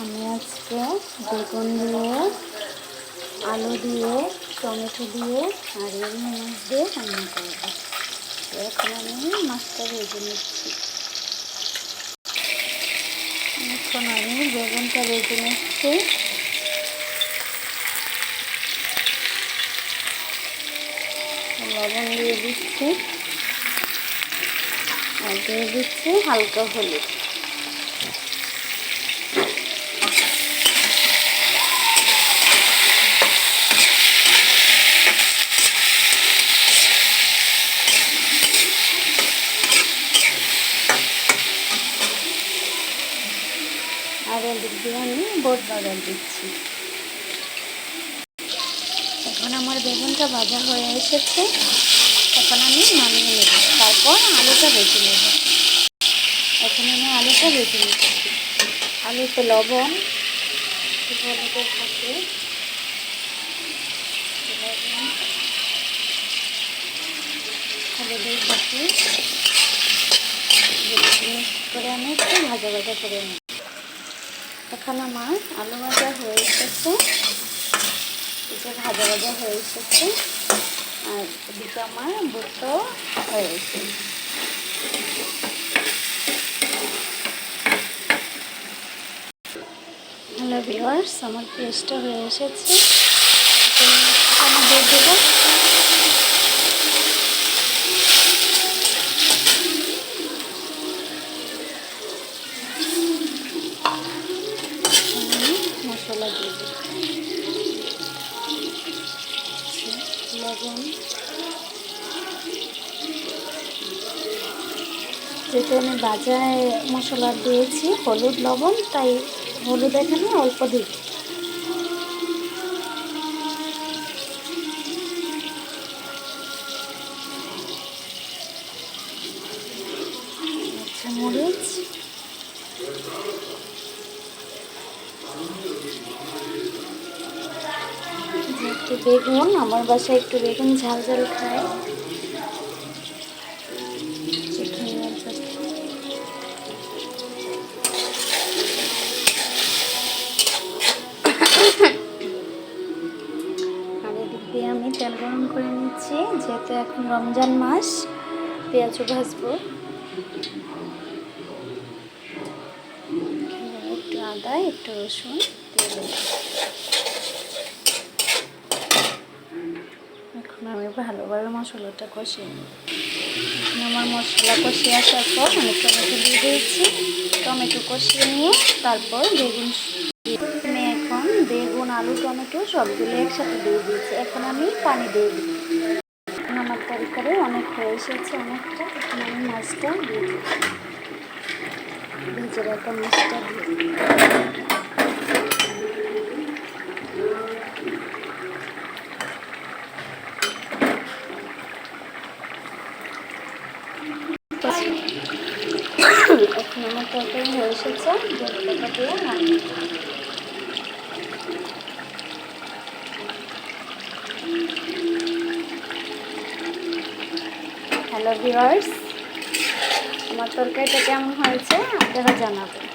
আমি আজকে বেগুন দিয়ে, আলু দিয়ে, টমেটো দিয়ে আর এর মাছ দিয়ে রান্না করব। এখন আমি মাছটা ভেজে নিচ্ছি। এখন আমি বেগুনটা ভেজে নিচ্ছি। লবণ দিয়ে দিচ্ছি আর দিয়ে দিচ্ছি হালকা হলুদ। আর এদিক দিয়ে আমি বোট বাগার দিচ্ছি। এখন আমার বেগুনটা ভাজা হয়ে এসেছে, এখন আমি নামিয়ে নেব, তারপর আলুটা ভেজে নেব। এখন আমি আলুটা ভেজে নিচ্ছি। আলুতে লবণ, হলুদের সাথে হলুদের সাথে মিক্স করে আমি একটু ভাজা ভাজা করে নিই। এখন আমার আলু ভাজা হয়ে এসেছে, এটা ভাজা ভাজা হয়ে এসেছে আর এদিকে আমার বুটটাও হয়ে এসেছে। হ্যালো ভিউয়ার্স, আমার পেস্টটা হয়ে এসেছে, আমি দিয়ে দেবো। মশলা দিয়ে দেবো, লবণ, যেহেতু আমি বাজায় মশলা দিয়েছি হলুদ লবণ, তাই হলুদ এখানে অল্প দিই। মরিচ, একটু বেগুন, আমার বাসায় একটু বেগুন ঝাল ঝাল খায়। আর এদিক দিয়ে আমি তেল গরম করে নিচ্ছি, যেহেতু এখন রমজান মাস, পেঁয়াজও ভাজবো। একটু আদা, একটু রসুন দিয়ে দেবো। এখন আমি ভালোভাবে মশলাটা কষিয়ে নিই। আমার মশলা কষিয়ে আসার পর আমি টমেটো দিয়ে দিয়েছি। টমেটো কষিয়ে নিয়ে তারপর বেগুন, আমি এখন বেগুন, আলু, টমেটো সবগুলো একসাথে দিয়ে দিয়েছি। এখন আমি পানি দিয়ে দিই। এখন আমার তরকারি অনেক হয়ে এসেছে, অনেকটা। এখন আমি মাছটা দিয়ে দিই, ভেজে রাখা মাছটা দিয়ে দিই। এখন আমার তরকারি হয়ে এসেছে, জলটা দিয়ে নামিয়ে। হ্যালো ভিউয়ার্স, আমার তরকারিটা কেমন হয়েছে আপনারা জানাবেন।